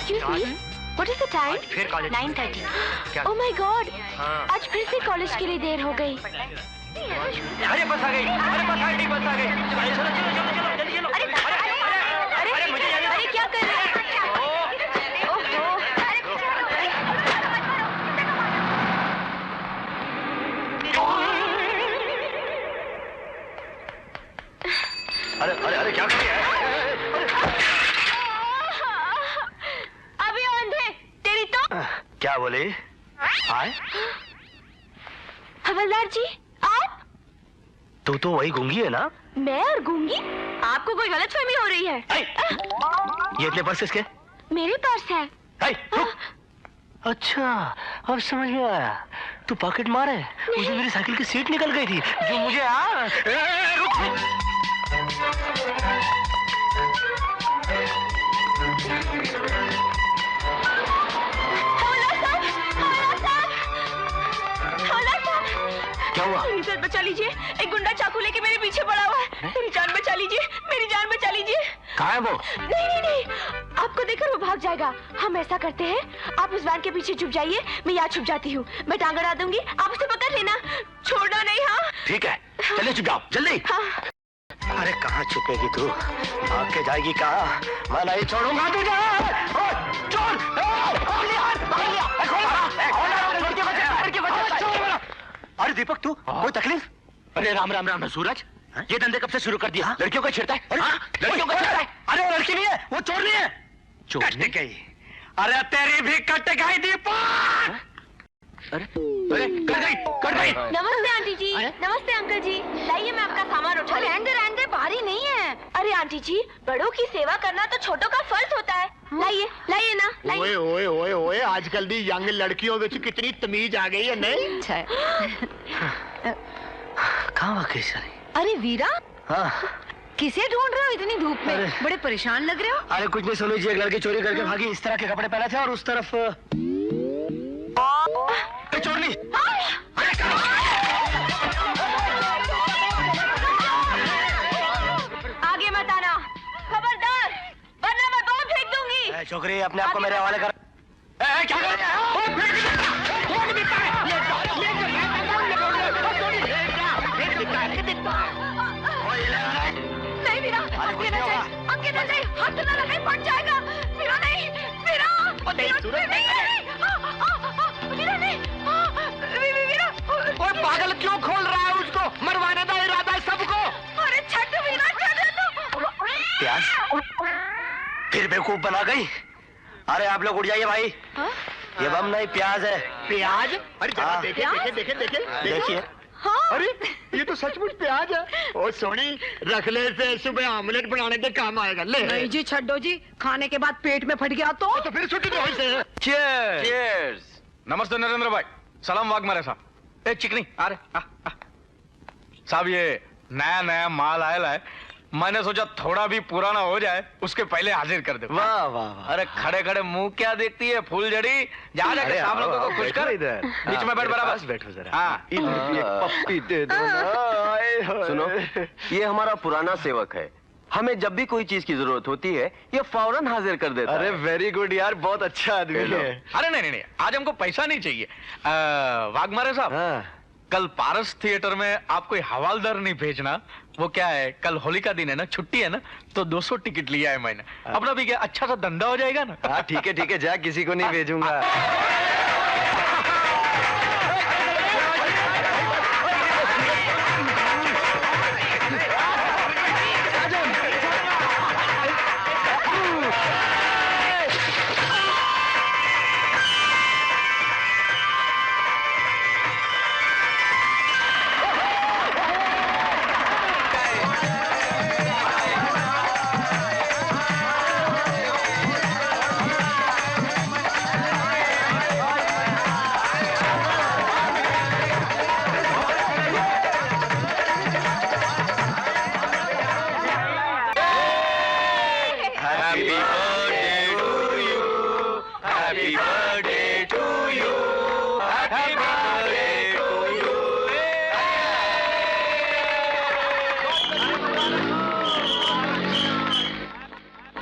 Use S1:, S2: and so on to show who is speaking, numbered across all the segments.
S1: Excuse me, what is the time?
S2: फिर college
S1: 9:30. Oh my God! आज फिर से कॉलेज के लिए देर हो गई.
S2: अरे बस आ गई, बस आ गई. चलो जल्दी चलो.
S1: अरे क्या कर रहे हैं?
S2: अरे क्या कर रही है?
S1: अभी अंधे तेरी तो
S2: क्या बोले? आए?
S1: हवलदार जी आप?
S2: तू तो वही गूंगी है ना?
S1: मैं और गूंगी? आपको कोई गलतफहमी हो रही है?
S2: ये इतने पर्स किसके?
S1: मेरे पास है.
S2: अच्छा, अब समझ में आया. तू पॉकेट मारे. उस दिन मेरी साइकिल की सीट निकल गई थी जो मुझे क्या हुआ?
S1: मेरी जान बचा लीजिए. एक गुंडा चाकू लेके मेरे पीछे पड़ा हुआ है. मेरी जान बचा लीजिए. मेरी जान बचा लीजिए.
S2: कहाँ है वो?
S1: नहीं. आपको देखकर वो भाग जाएगा. हम ऐसा करते हैं, आप उस वैन के पीछे छुप जाइए. मैं यहाँ छुप जाती हूँ. मैं टांग अड़ा दूंगी. आप उसे पकड़ लेना. छोड़ना नहीं. हाँ
S2: ठीक है. चलिए छुप जाओ जल्दी.
S1: हाँ.
S2: अरे कहाँ छुपेगी तू? भाग के जाएगी कहाँ? मैं नहीं छोड़ूंगा तुझे. चोर! अरे दीपक तू कोई तकलीफ? अरे राम सूरज. ये धंधे कब से शुरू कर दिया? लड़कियों को छेड़ता है? लड़कियों को छेड़ता है? अरे वो लड़की नहीं है, वो चोर नहीं है. चोर कट गई. अरे तेरी भी कट गई दीपक. अरे कट गई.
S1: नमस्ते आंटी जी. नमस्ते अंकल जी. लाइए मैं आपका सामान उठा. रहने भारी नहीं है. अरे आंटी जी, बड़ों की सेवा करना तो छोटों का फर्ज होता है. लाइए ना.
S3: ओए आजकल दी यंग लड़कियों में कितनी तमीज आ गई है नहीं?
S2: कहाँ वाकई सारी?
S4: अरे वीरा.
S2: हाँ.
S4: किसे ढूंढ रहे हो इतनी धूप में? बड़े परेशान लग रहे हो.
S2: अरे कुछ नहीं सोनू जी, एक लड़की चोरी करके भागी. इस तरह के कपड़े पहने थे और उस तरफ चोरनी.
S1: आगे मत आना. खबरदार, वरना मैं बम फेंक दूंगी.
S2: छोकरी अपने आप को मेरे हवाले कर. क्या कर रही है?
S1: नहीं वीरा, अंके न जाए. हाथ तो ना लगाए, फट जाएगा. वीरा नहीं. वीरा
S3: पागल क्यों खोल रहा है उसको? मरवाने का इरादा है सबको.
S1: अरे छट वीरा, छट.
S2: प्याज फिर बेवकूफ बना गई. अरे आप लोग उठ जाइए भाई. ये बम नहीं प्याज है.
S3: प्याज? अरे देखिए. अरे ये तो सचमुच प्याज है. ओ सोनी, रख ले इसे, सुबह आमलेट बनाने के काम आएगा. ले.
S4: नहीं जी, छड्डो जी. खाने के बाद पेट में फट गया तो
S3: फिर छुट्टी दो इसे.
S5: चीयर्स. नमस्ते नरेंद्र भाई. सलाम वाघमारे साहब. ए चिकनी आ रहे. साहब ये नया माल आया है. मैंने सोचा थोड़ा भी पुराना हो जाए उसके पहले हाजिर कर दे.
S2: वाह वाह.
S5: अरे खड़े मुंह क्या देखती है फूल जड़ी. जा जाके साहब लोगों को खुश कर. बीच में बैठ बराबर.
S2: बैठो जरा.
S5: हाँ.
S2: इधर भी एक पप्पी दे दो ना.
S6: सुनो, ये हमारा पुराना सेवक है. हमें जब भी कोई चीज की जरूरत होती है ये फौरन हाजिर कर देता है.
S2: अरे वेरी गुड यार, बहुत अच्छा आदमी है.
S5: अरे नहीं आज हमको पैसा नहीं चाहिए. वाघमारे साहब, कल पारस थिएटर में आप कोई हवालदार नहीं भेजना. वो क्या है, कल होली का दिन है ना, छुट्टी है ना, तो 200 टिकट लिया है मैंने. अपना भी क्या अच्छा सा धंधा हो जाएगा ना.
S2: हाँ ठीक है जा, किसी को नहीं भेजूंगा.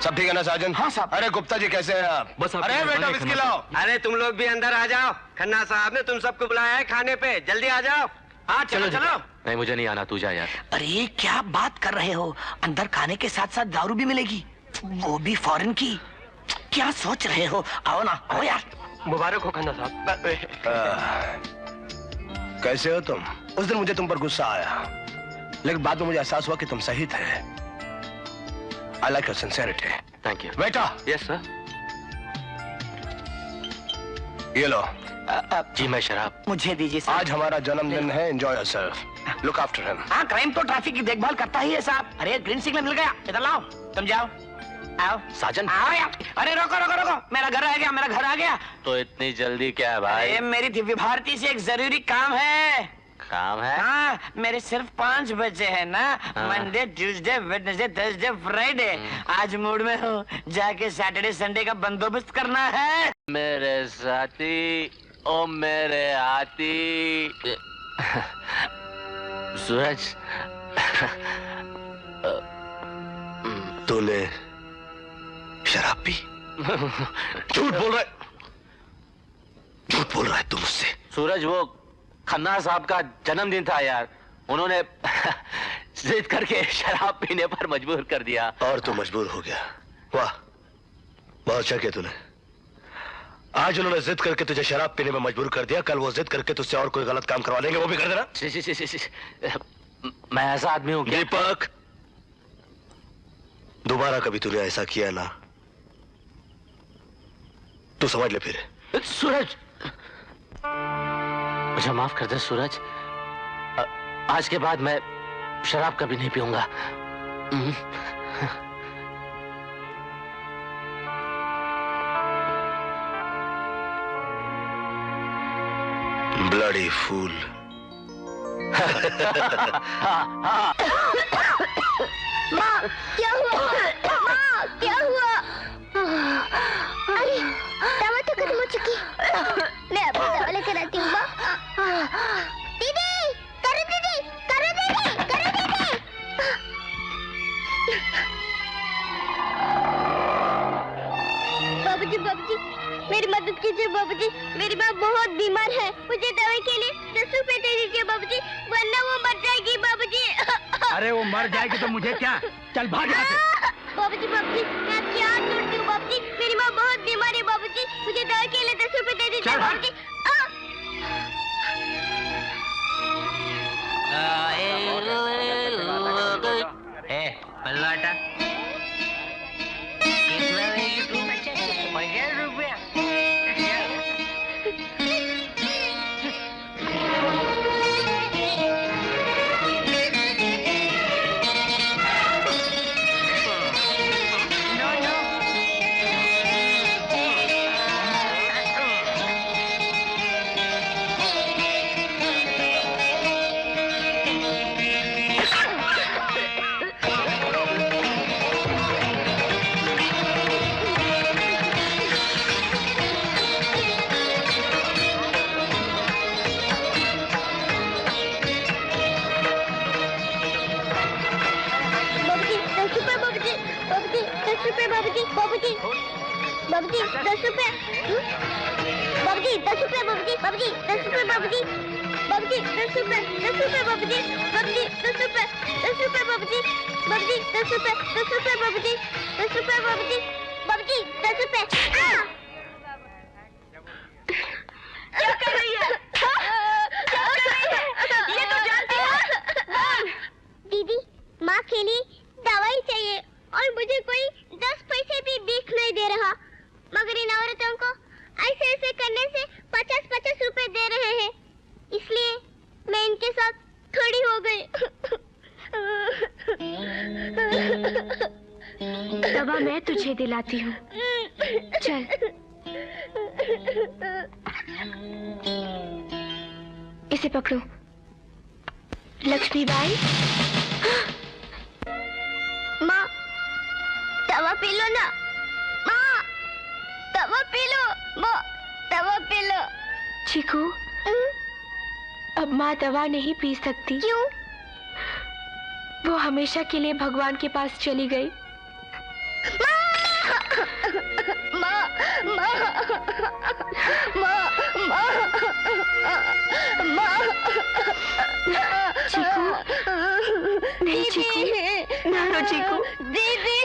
S7: सब ठीक है ना साजन?
S2: हाँ साहब।
S7: अरे गुप्ता जी कैसे हैं आप?
S2: बस
S7: अरे बेटा विस्की लाओ।
S6: अरे तुम लोग भी अंदर आ जाओ, खन्ना साहब ने तुम सबको बुलाया है खाने पे, जल्दी आ जाओ। हाँ चलो चलो।
S2: नहीं मुझे नहीं आना, तू जा यार।
S8: अरे क्या बात कर रहे हो, अंदर खाने के साथ साथ दारू भी मिलेगी, वो भी फॉरेन की। क्या सोच रहे हो, आओ ना, आओ यार।
S6: मुबारक हो खन्ना साहब।
S7: कैसे हो तुम? उस दिन मुझे तुम पर गुस्सा आया, लेकिन बाद में मुझे एहसास हुआ कि तुम सही थे। I like your sincerity.
S2: Thank you.
S7: बेटा
S2: यस सर।
S7: ये लो।
S2: जी मैं शराब।
S8: मुझे दीजिए साहब।
S7: आज हमारा जन्मदिन है, enjoy yourself, look after him.
S8: हाँ, क्राइम तो ट्रैफिक की देखभाल करता ही है साहब। अरे ग्रीन सिग्नल मिल गया, इधर लाओ, तुम जाओ, आओ
S2: साजन।
S8: आओ यार। अरे रोको रोको रोको, मेरा घर आ गया, मेरा घर आ गया।
S2: तो इतनी जल्दी क्या है भाई?
S8: अरे मेरी दिव्य भारती से एक जरूरी काम है।
S2: काम है?
S8: हाँ, मेरे सिर्फ 5 बजे है ना।
S2: हाँ।
S8: Monday, Tuesday, Wednesday, Thursday, Friday. आज मूड में हूँ, जाके सैटरडे संडे का बंदोबस्त करना है।
S2: मेरे साथी, ओ मेरे हाथी। सूरज,
S7: तूने शराब पी? झूठ बोल रहा है, झूठ बोल रहा है तू मुझसे।
S2: सूरज वो खन्ना साहब का जन्मदिन था यार, उन्होंने जिद करके शराब पीने पर मजबूर कर दिया।
S7: और तू मजबूर हो गया? वाह, बहुत अच्छा किया तूने। आज उन्होंने जिद करके तुझे शराब पीने में मजबूर कर दिया, कल वो जिद करके तुझसे और कोई गलत काम करवा लेंगे, वो भी कर देना।
S2: मैं ऐसा आदमी हूँ क्या?
S7: दीपक, दोबारा कभी तूने ऐसा किया ना, तू समझ ले फिर।
S2: सूरज, मुझे माफ कर दे सूरज, आज के बाद मैं शराब कभी नहीं पीऊंगा।
S7: Bloody fool.
S1: माँ क्या हुआ? माँ क्या हुआ? अरे दवा तो खत्म हो चुकी। मैं अपनी दवा लेकर आती हूँ माँ। दीदी, करो दीदी, करो दीदी, करो दीदी। बाबूजी, बाबूजी, मेरी मदद कीजिए बाबूजी, मेरी माँ बहुत बीमार है, मुझे दवाई के लिए 10 रुपए दे दीजिए बाबूजी, वरना वो मर जाएगी बाबूजी।
S3: अरे वो मर जाएगी तो मुझे क्या, चल भाग यहाँ से।
S1: बाबूजी, बाबूजी, मैं आपकी हाथ जोड़ती हूँ बाबूजी, मेरी माँ बहुत बीमार है बाबूजी, मुझे दवाई के लिए 10 रुपए दे दीजिए बाबूजी।
S8: पल्लाटा कितना देगी तू? 50 रुपया। बाबूजी, बाबूजी 10 रुपए। बाबूजी 10 रुपए, बाबूजी, बाबूजी 10 रुपए, बाबूजी, बाबूजी 10 रुपए, 10 रुपए बाबूजी, बाबूजी 10 रुपए, 10 रुपए बाबूजी, बाबूजी 10 रुपए, 10 रुपए बाबूजी, 10 रुपए बाबूजी, बाबूजी 10 रुपए। क्या कर रही है? क्या कर रही है? ये तो जानती है। दीदी, माँ के लिए दवाई चाहिए और मुझे कोई 10 पैसे भी भीख नहीं दे रहा, मगर इन औरतों को ऐसे ऐसे करने से 50-50 रुपए दे रहे हैं, इसलिए मैं इनके साथ खड़ी हो गई।
S9: दवा मैं तुझे दिलाती हूँ, चल। इसे पकड़ो। लक्ष्मीबाई,
S1: माँ दवा पी लो ना, माँ दवा पी लो, माँ दवा पी लो।
S9: चीकू, अब माँ दवा नहीं पी सकती।
S1: क्यों?
S9: वो हमेशा के लिए भगवान के पास चली गई।
S1: माँ!
S9: चीकू, नहीं चीकू, ना रो चीकू।
S8: दीदी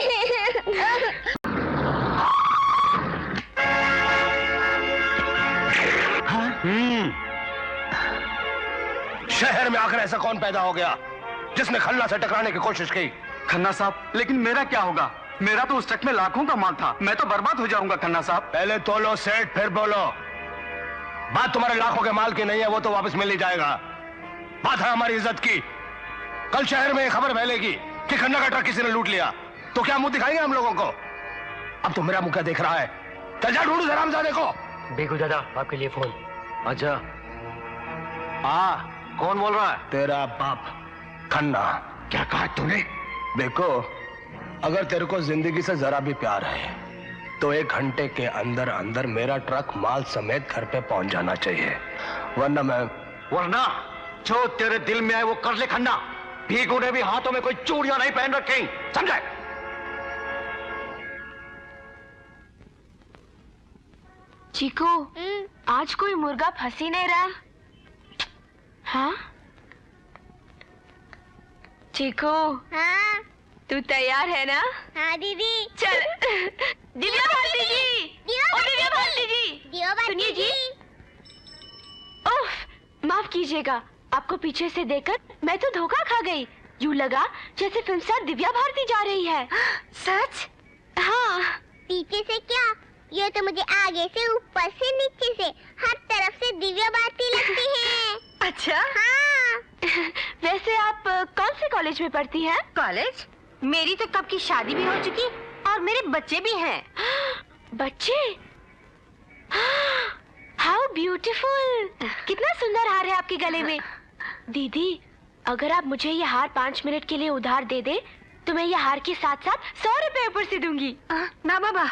S7: शहर में आकर ऐसा कौन पैदा हो गया जिसने खन्ना से टकराने की कोशिश की?
S2: खन्ना साहब, लेकिन मेरा क्या होगा? मेरा तो उस ट्रक में लाखों का माल था, मैं तो बर्बाद हो जाऊंगा खन्ना साहब।
S7: पहले तोलो सेठ, फिर बोलो। बात तुम्हारे लाखों के माल की नहीं है, वो तो वापस मिल ही जाएगा। बात है हमारी इज्जत की। कल शहर में खबर फैलेगी कि खन्ना का ट्रक किसी ने लूट लिया, तो क्या मुंह दिखाएंगे हम लोगों को? अब तो मेरा मुंह क्या देख रहा है? चल जा ढूंढू हरामजादे को।
S6: बेगू दादा, आपके लिए फोन।
S7: अच्छा,
S6: कौन बोल रहा है?
S7: तेरा बाप खन्ना।
S3: क्या कहा तूने?
S7: देखो, अगर तेरे को जिंदगी से जरा भी प्यार है तो 1 घंटे के अंदर अंदर मेरा ट्रक माल समेत घर पे पहुंच जाना चाहिए,
S6: वरना जो तेरे दिल में आए वो कर ले खन्ना। भीगू ने भी हाथों में कोई चूड़ियां नहीं पहन रखी, समझे?
S9: चीकू, आज कोई मुर्गा फंसी नहीं रहा। हाँ चीकू,
S8: हाँ
S9: तू तैयार है ना?
S8: हाँ दीदी।
S9: चल। दिव्या भारती जी, ओ दिव्या भारती जी, सुनिए जी। ओह, माफ कीजिएगा, आपको पीछे से देखकर मैं तो धोखा खा गई। यूं लगा जैसे फिल्म स्टार दिव्या भारती जा रही है।
S8: सच?
S9: हाँ।
S8: पीछे से क्या? ये तो मुझे आगे से, ऊपर से, नीचे से, हर तरफ से दिव्या भारती लगती है।
S4: अच्छा,
S8: हाँ।
S9: वैसे आप कौन से कॉलेज में पढ़ती हैं?
S4: कॉलेज? मेरी तो कब की शादी भी हो चुकी और मेरे बच्चे भी हैं।
S9: बच्चे? How beautiful! कितना सुंदर हार है आपके गले में। दीदी, अगर आप मुझे ये हार 5 मिनट के लिए उधार दे दे तो मैं ये हार के साथ साथ 100 रुपए ऊपर से दूंगी।
S4: ना बाबा,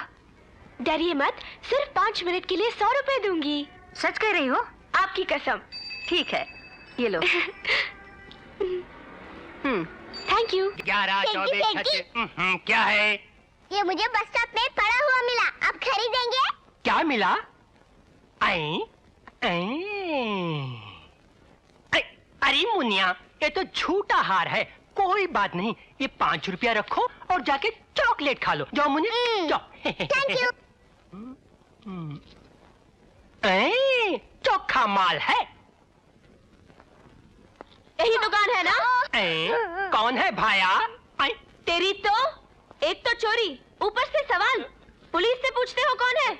S9: डरिए मत, सिर्फ 5 मिनट के लिए 100 रुपए दूंगी।
S4: सच कह रही हो?
S9: आपकी कसम।
S4: ठीक है, ये लो।
S9: Thank you.
S3: 11, 24, 26। क्या है?
S8: ये मुझे बस स्टॉप में पड़ा हुआ मिला, आप खरीदेंगे?
S3: क्या मिला? अरे मुनिया, ये तो झूठा हार है। कोई बात नहीं, ये 5 रुपया रखो और जाके चॉकलेट खा लो। जाओ मुनिया, जाओ।
S8: Thank you.
S3: चोखा माल है।
S9: यही दुकान है ना?
S3: कौन है भाया?
S9: तेरी तो एक तो चोरी, ऊपर से सवाल। पुलिस से पूछते हो कौन है?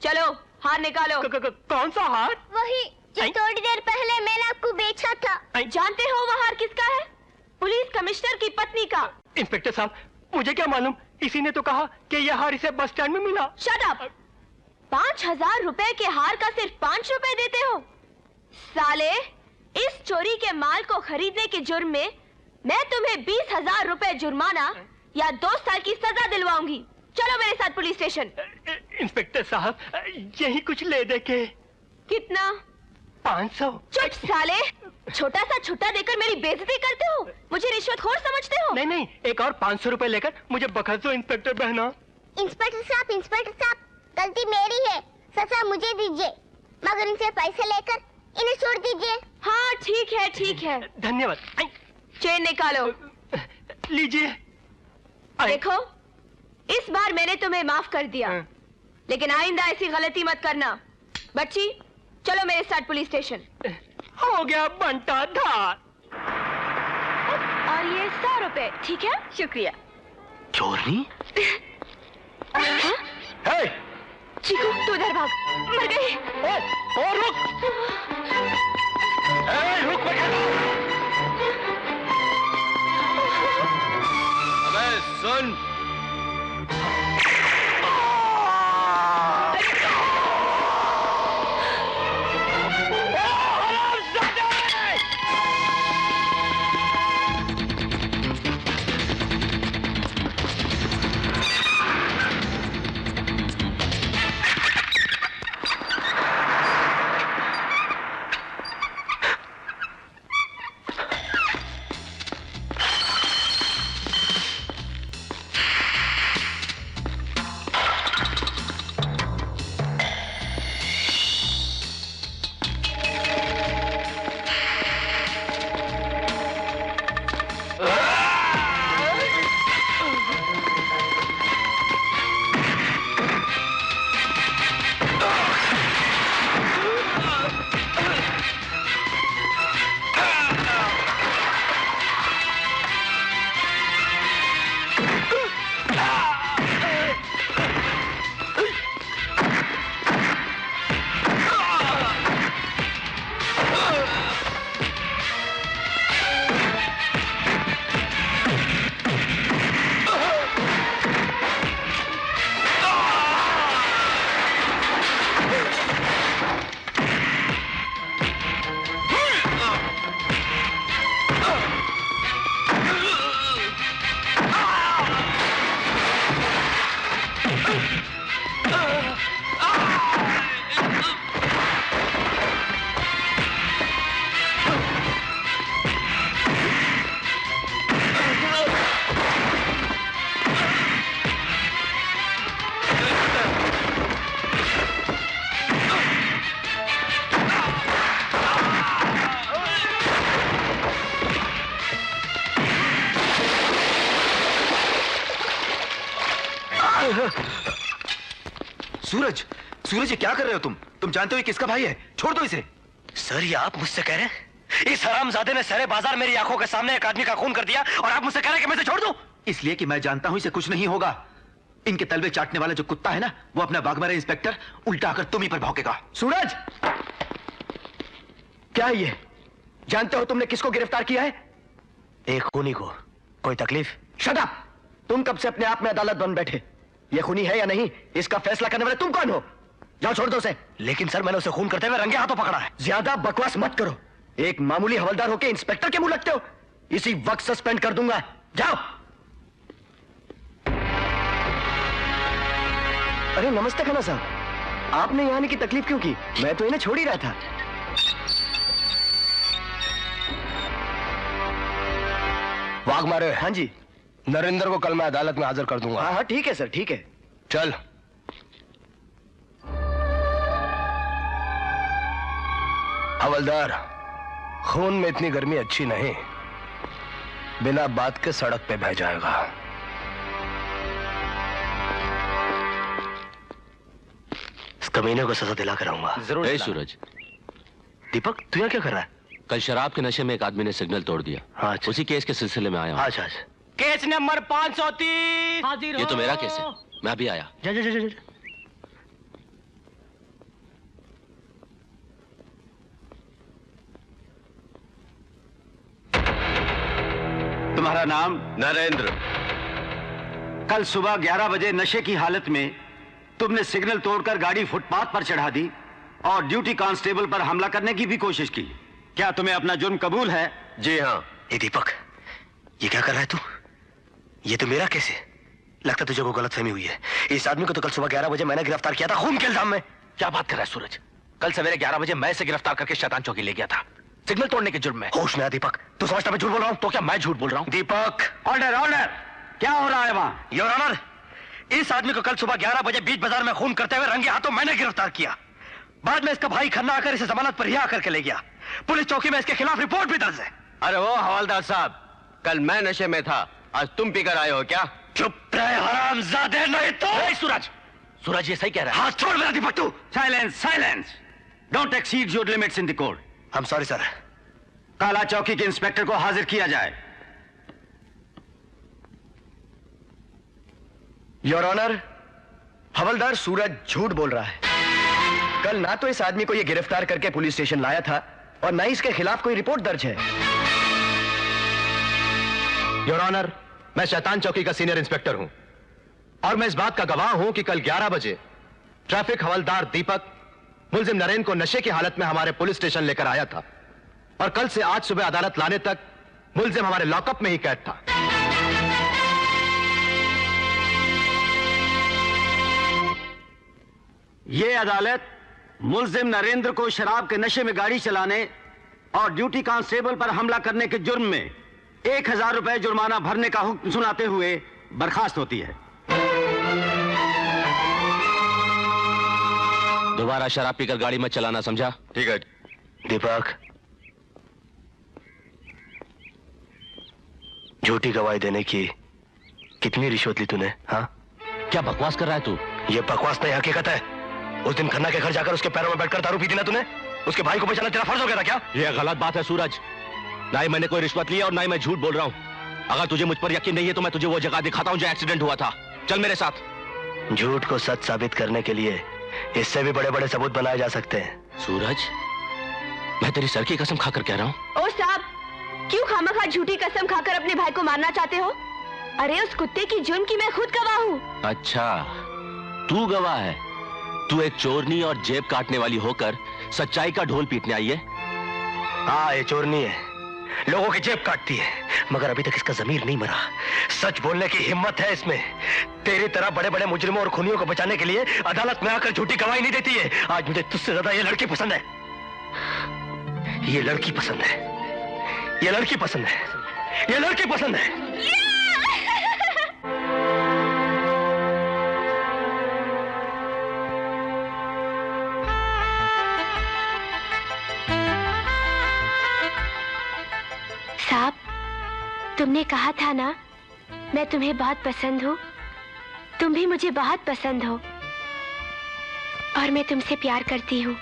S9: चलो हार निकालो।
S3: कौन सा हार?
S8: वही जो थोड़ी देर पहले मैंने आपको बेचा था।
S9: जानते हो वो हार किसका है? पुलिस कमिश्नर की पत्नी का।
S3: इंस्पेक्टर साहब, मुझे क्या मालूम, इसी ने तो कहा कि यह हार इसे बस स्टैंड में मिला।
S9: Shut up! 5000 रुपए के हार का सिर्फ 5 रुपए देते हो? साले, इस चोरी के माल को खरीदने के जुर्म में मैं तुम्हें 20,000 रुपए जुर्माना या 2 साल की सजा दिलवाऊंगी। चलो मेरे साथ पुलिस स्टेशन।
S3: इंस्पेक्टर साहब, यही कुछ ले दे के।
S9: कितना?
S3: 500।
S9: चुप साले, छोटा सा छुट्टा देकर मेरी बेइज्जती करते हो? मुझे रिश्वतखोर समझते हो?
S3: नहीं नहीं, एक और 500 रुपए लेकर मुझे बखश दो इंस्पेक्टर बहना।
S8: इंस्पेक्टर साहब, गलती मेरी है, सजा मुझे दीजिए, मगर इनसे पैसे लेकर इन्हें छोड़ दीजिए।
S9: हाँ ठीक है, ठीक है।
S3: धन्यवाद।
S9: चेन निकालो।
S3: लीजिए।
S9: देखो, इस बार मैंने तुम्हें माफ कर दिया, लेकिन आइंदा ऐसी गलती मत करना। बच्ची, चलो मेरे साथ पुलिस स्टेशन।
S3: हो गया बंटा धार।
S9: और ये 100 रुपए, ठीक है?
S4: शुक्रिया।
S7: चोरनी?
S9: हाँ? चीकू, तू उधर भाग, मर गई।
S7: रुक! रुक अबे सुन,
S2: सूरज, सूरज ये क्या कर रहे हो तुम जानते हो ये किसका भाई है? छोड़ दो इसे।
S7: सर ये आप मुझसे कह रहे हैं? इस हरामजादे ने सारे बाजार मेरी आंखों के सामने एक आदमी का खून कर दिया और आप मुझसे कह रहे हैं कि मैं इसे छोड़ दूं?
S2: इसलिए कि मैं जानता हूं इसे कुछ नहीं होगा। इनके तलवे चाटने वाला जो कुत्ता है ना, वो अपना वाघमारा इंस्पेक्टर उल्टा आकर तुम ही पर भौंकेगा।
S10: सूरज, क्या है ये? जानते हो तुमने किसको गिरफ्तार किया है?
S7: एक खूनी को। कोई तकलीफ?
S10: Shut up! तुम कब से अपने आप में अदालत बन बैठे? ये खूनी है या नहीं, इसका फैसला करने वाले तुम कौन हो? जाओ छोड़ दो उसे।
S7: लेकिन सर मैंने उसे खून करते हुए रंगे हाथों पकड़ा है।
S10: ज्यादा बकवास मत करो। एक मामूली हवलदार होके इंस्पेक्टर के मुंह लगते हो? इसी वक्त सस्पेंड कर दूंगा। जाओ। अरे नमस्ते खन्ना साहब, आपने यहाँ आने की तकलीफ क्यों की? मैं तो इन्हें छोड़ ही रहा था।
S7: वाघमारे।
S10: हाँ जी।
S7: नरेंद्र को कल मैं अदालत में हाजिर कर दूंगा।
S10: हाँ हाँ ठीक है सर, ठीक है।
S7: चल। हवलदार, खून में इतनी गर्मी अच्छी नहीं, बिना बात के सड़क पे बह जाएगा। इस कमीने को सजा दिला कर आऊंगा।
S6: जरूर। ए सूरज।
S7: दीपक तू यहाँ क्या कर रहा है?
S6: कल शराब के नशे में एक आदमी ने सिग्नल तोड़ दिया।
S7: हाँ,
S6: उसी केस के सिलसिले में आया हूं।
S7: अच्छा अच्छा। Case number 530।
S6: ये तो मेरा केस है, मैं अभी आया।
S7: जा जा जा जा।
S2: तुम्हारा नाम?
S6: नरेंद्र।
S2: कल सुबह 11 बजे नशे की हालत में तुमने सिग्नल तोड़कर गाड़ी फुटपाथ पर चढ़ा दी और ड्यूटी कांस्टेबल पर हमला करने की भी कोशिश की। क्या तुम्हें अपना जुर्म कबूल है?
S6: जी हाँ।
S7: ए दीपक, ये क्या कर रहा है तू? ये तो मेरा केस है। लगता तुझे को गलतफहमी हुई है। इस आदमी को तो कल सुबह 11 बजे मैंने गिरफ्तार किया था खून के इल्जाम में।
S5: क्या बात कर रहा है सूरज? कल सवेरे 11 बजे मैं इसे गिरफ्तार करके शैतान चौकी ले गया था, सिग्नल तोड़ने के जुर्म में।
S7: होश में आ दीपक, तू समझता मैं झूठ बोल रहा हूँ?
S5: तो क्या मैं झूठ बोल रहा हूँ?
S7: दीपक।
S2: ऑर्डर ऑर्डर, क्या हो रहा है वहाँ?
S7: योर ऑनर, इस आदमी को कल सुबह 11 बजे बीच बाजार में खून करते हुए रंगे हाथों मैंने गिरफ्तार किया। बाद में इसका भाई खन्ना आकर इसे जमानत पर रिहा करके ले गया। पुलिस चौकी में इसके खिलाफ रिपोर्ट भी दर्ज है।
S6: अरे वो हवलदार साहब, कल मैं नशे में था, आज तुम पीकर आए हो क्या?
S7: चुप रहे हरामजादे, नहीं तो।
S5: सूरज, सूरज ये सही कह रहा है।
S7: हाथ छोड़ मेरा दीपक तू।
S2: Silence silence, don't exceed your limits in the court.
S7: I am sorry sir.
S2: काला चौकी के इंस्पेक्टर को हाजिर किया जाए।
S10: योर ऑनर, हवलदार सूरज झूठ बोल रहा है। कल ना तो इस आदमी को यह गिरफ्तार करके पुलिस स्टेशन लाया था और ना ही इसके खिलाफ कोई रिपोर्ट दर्ज है।
S11: योर ऑनर, मैं शैतान चौकी का सीनियर इंस्पेक्टर हूं और मैं इस बात का गवाह हूं कि कल 11 बजे ट्रैफिक हवलदार दीपक मुलजिम नरेंद्र को नशे की हालत में हमारे पुलिस स्टेशन लेकर आया था और कल से आज सुबह अदालत लाने तक मुलजिम हमारे लॉकअप में ही कैद था।
S2: ये अदालत मुलजिम नरेंद्र को शराब के नशे में गाड़ी चलाने और ड्यूटी कांस्टेबल पर हमला करने के जुर्म में 1000 रुपए जुर्माना भरने का हुक्म सुनाते हुए बर्खास्त होती है।
S6: दोबारा शराब पीकर गाड़ी मत चलाना, समझा?
S7: ठीक है। दीपक, झूठी गवाही देने की कितनी रिश्वत ली तूने? हाँ,
S6: क्या बकवास कर रहा है तू?
S7: ये बकवास नहीं, हकीकत है। उस दिन खन्ना के घर जाकर उसके पैरों में बैठकर दारू पी थी ना तूने? उसके भाई को बचाना तेरा फर्ज हो गया था क्या?
S6: ये गलत बात है सूरज। ना ही मैंने कोई रिश्वत ली है और ना ही मैं झूठ बोल रहा हूँ। अगर तुझे मुझ पर यकीन नहीं है तो मैं तुझे वो जगह दिखाता हूँ जो एक्सीडेंट हुआ था। चल मेरे साथ।
S7: झूठ को सच साबित करने के लिए इससे भी बड़े बड़े सबूत बनाए जा सकते हैं।
S6: सूरज, मैं तेरी सर की कसम खाकर कह रहा हूँ।
S9: ओ साहब, क्यों खामखा झूठी कसम खाकर अपने भाई को मारना चाहते हो? अरे उस कुत्ते की जुर्म की मैं खुद गवाह हूँ।
S6: अच्छा, तू गवाह है? तू एक चोरनी और जेब काटने वाली होकर सच्चाई का ढोल पीटने आई है?
S7: हाँ, ये चोरनी है, लोगों की जेब काटती है, मगर अभी तक इसका जमीर नहीं मरा। सच बोलने की हिम्मत है इसमें। तेरी तरह बड़े बड़े मुजरिमों और खूनियों को बचाने के लिए अदालत में आकर झूठी गवाही नहीं देती है। आज मुझे तुझसे ज्यादा ये लड़की पसंद है। ये लड़की पसंद है, ये लड़की पसंद है, ये लड़की पसंद है।
S9: साहब, तुमने कहा था ना मैं तुम्हें बहुत पसंद हूँ। तुम भी मुझे बहुत पसंद हो और मैं तुमसे प्यार करती हूँ।